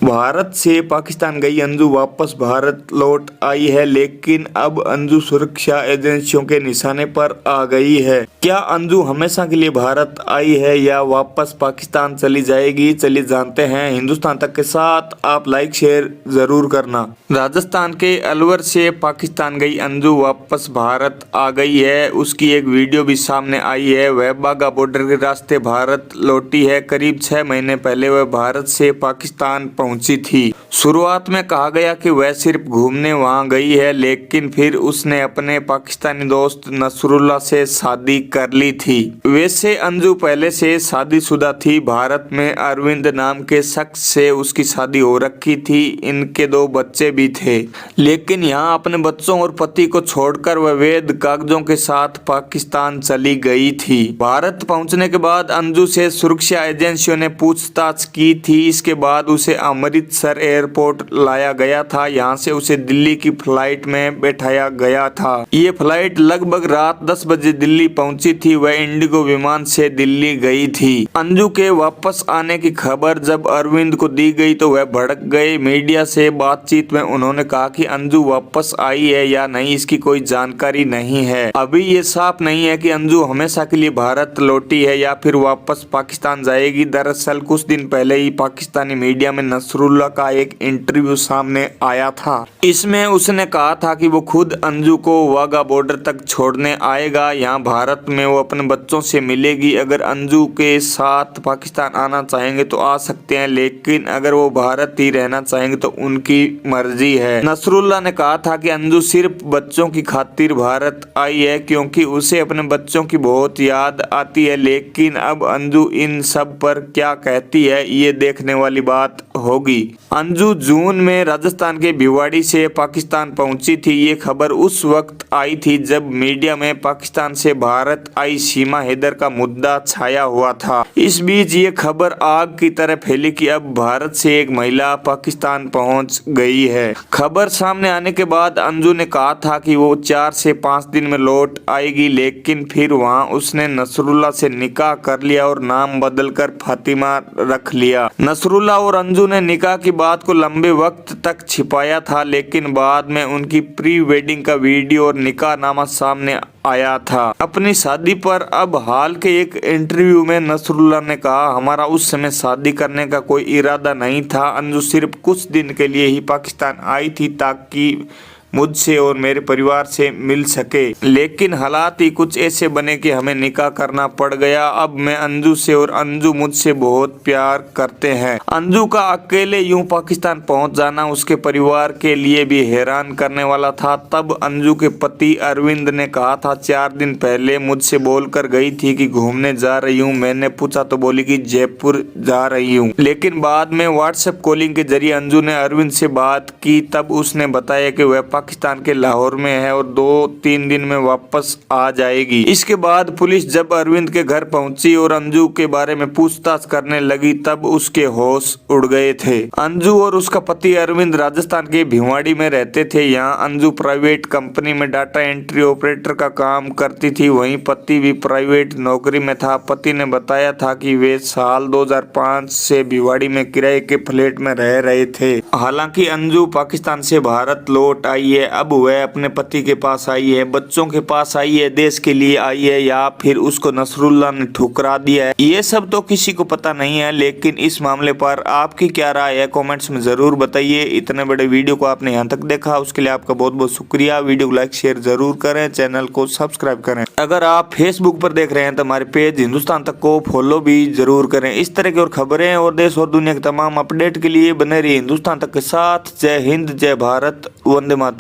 भारत से पाकिस्तान गई अंजू वापस भारत लौट आई है, लेकिन अब अंजू सुरक्षा एजेंसियों के निशाने पर आ गई है। क्या अंजू हमेशा के लिए भारत आई है या वापस पाकिस्तान चली जाएगी? चलिए जानते हैं हिंदुस्तान तक के साथ। आप लाइक शेयर जरूर करना। राजस्थान के अलवर से पाकिस्तान गई अंजू वापस भारत आ गई है। उसकी एक वीडियो भी सामने आई है। वह बाघा बॉर्डर के रास्ते भारत लौटी है। करीब 6 महीने पहले वह भारत से पाकिस्तान पहुंची थी। शुरुआत में कहा गया कि वह सिर्फ घूमने वहां गई है, लेकिन फिर उसने अपने पाकिस्तानी दोस्त नसरुल्लाह से शादी कर ली थी। वैसे अंजू पहले से शादीशुदा थी। भारत में अरविंद नाम के शख्स से उसकी शादी हो रखी थी। इनके 2 बच्चे भी थे, लेकिन यहाँ अपने बच्चों और पति को छोड़कर वह वैध कागजों के साथ पाकिस्तान चली गई थी। भारत पहुंचने के बाद अंजू से सुरक्षा एजेंसियों ने पूछताछ की थी। इसके बाद उसे अमृतसर एयरपोर्ट लाया गया था। यहाँ से उसे दिल्ली की फ्लाइट में बैठाया गया था। ये फ्लाइट लगभग रात 10 बजे दिल्ली पहुंची थी। वह इंडिगो विमान से दिल्ली गई थी। अंजू के वापस आने की खबर जब अरविंद को दी गई तो वह भड़क गए। मीडिया से बातचीत में उन्होंने कहा कि अंजू वापस आई है या नहीं, इसकी कोई जानकारी नहीं है। अभी ये साफ नहीं है कि अंजू हमेशा के लिए भारत लौटी है या फिर वापस पाकिस्तान जाएगी। दरअसल कुछ दिन पहले ही पाकिस्तानी मीडिया में नसरुल्लाह का एक इंटरव्यू सामने आया था। इसमें उसने कहा था कि वो खुद अंजू को वाघा बॉर्डर तक छोड़ने आएगा। यहाँ भारत में वो अपने बच्चों से मिलेगी। अगर अंजू के साथ पाकिस्तान आना चाहेंगे तो आ सकते हैं, लेकिन अगर वो भारत ही रहना चाहेंगे तो उनकी मर्जी है। नसरुल्लाह ने कहा था कि अंजू सिर्फ बच्चों की खातिर भारत आई है, क्योंकि उसे अपने बच्चों की बहुत याद आती है। लेकिन अब अंजू इन सब पर क्या कहती है, ये देखने वाली बात होगी। अंजू जून में राजस्थान के भिवाड़ी से पाकिस्तान पहुंची थी। ये खबर उस वक्त आई थी जब मीडिया में पाकिस्तान से भारत आई सीमा हैदर का मुद्दा छाया हुआ था। इस बीच ये खबर आग की तरह फैली कि अब भारत से एक महिला पाकिस्तान पहुंच गई है। खबर सामने आने के बाद अंजू ने कहा था कि वो 4 से 5 दिन में लौट आएगी, लेकिन फिर वहां उसने नसरुल्लाह से निकाह कर लिया और नाम बदलकर फातिमा रख लिया। नसरुल्लाह और अंजू ने निकाह की बात को लंबे वक्त तक छिपाया था, लेकिन बाद में उनकी प्री वेडिंग का वीडियो और निकाहनामा सामने आया था। अपनी शादी पर अब हाल के एक इंटरव्यू में नसरुल्लाह ने कहा, हमारा उस समय शादी करने का कोई इरादा नहीं था। अंजू सिर्फ कुछ दिन के लिए ही पाकिस्तान आई थी ताकि मुझसे और मेरे परिवार से मिल सके, लेकिन हालात ही कुछ ऐसे बने कि हमें निकाह करना पड़ गया। अब मैं अंजू से और अंजू मुझसे बहुत प्यार करते हैं। अंजू का अकेले यूं पाकिस्तान पहुंच जाना उसके परिवार के लिए भी हैरान करने वाला था। तब अंजू के पति अरविंद ने कहा था, 4 दिन पहले मुझसे बोलकर गई थी कि घूमने जा रही हूँ। मैंने पूछा तो बोली कि जयपुर जा रही हूँ। लेकिन बाद में व्हाट्सएप कॉलिंग के जरिए अंजू ने अरविंद से बात की। तब उसने बताया कि वह पाकिस्तान के लाहौर में है और 2-3 दिन में वापस आ जाएगी। इसके बाद पुलिस जब अरविंद के घर पहुंची और अंजू के बारे में पूछताछ करने लगी, तब उसके होश उड़ गए थे। अंजू और उसका पति अरविंद राजस्थान के भिवाड़ी में रहते थे। यहाँ अंजू प्राइवेट कंपनी में डाटा एंट्री ऑपरेटर का काम करती थी। वहीं पति भी प्राइवेट नौकरी में था। पति ने बताया था कि वे साल 2005 से भिवाड़ी में किराए के फ्लैट में रह रहे थे। हालांकि अंजू पाकिस्तान से भारत लौट आई है। अब वह अपने पति के पास आई है, बच्चों के पास आई है, देश के लिए आई है, या फिर उसको नसरुल्लाह ने ठुकरा दिया है, ये सब तो किसी को पता नहीं है। लेकिन इस मामले पर आपकी क्या राय है, कमेंट्स में जरूर बताइए। इतने बड़े वीडियो को आपने यहाँ तक देखा, उसके लिए आपका बहुत बहुत शुक्रिया। वीडियो को लाइक शेयर जरूर करें, चैनल को सब्सक्राइब करें। अगर आप फेसबुक पर देख रहे हैं तो हमारे पेज हिंदुस्तान तक को फॉलो भी जरूर करें। इस तरह की और खबरें और देश और दुनिया के तमाम अपडेट के लिए बने रहिए हिंदुस्तान तक के साथ। जय हिंद, जय भारत, वंदे मातरम।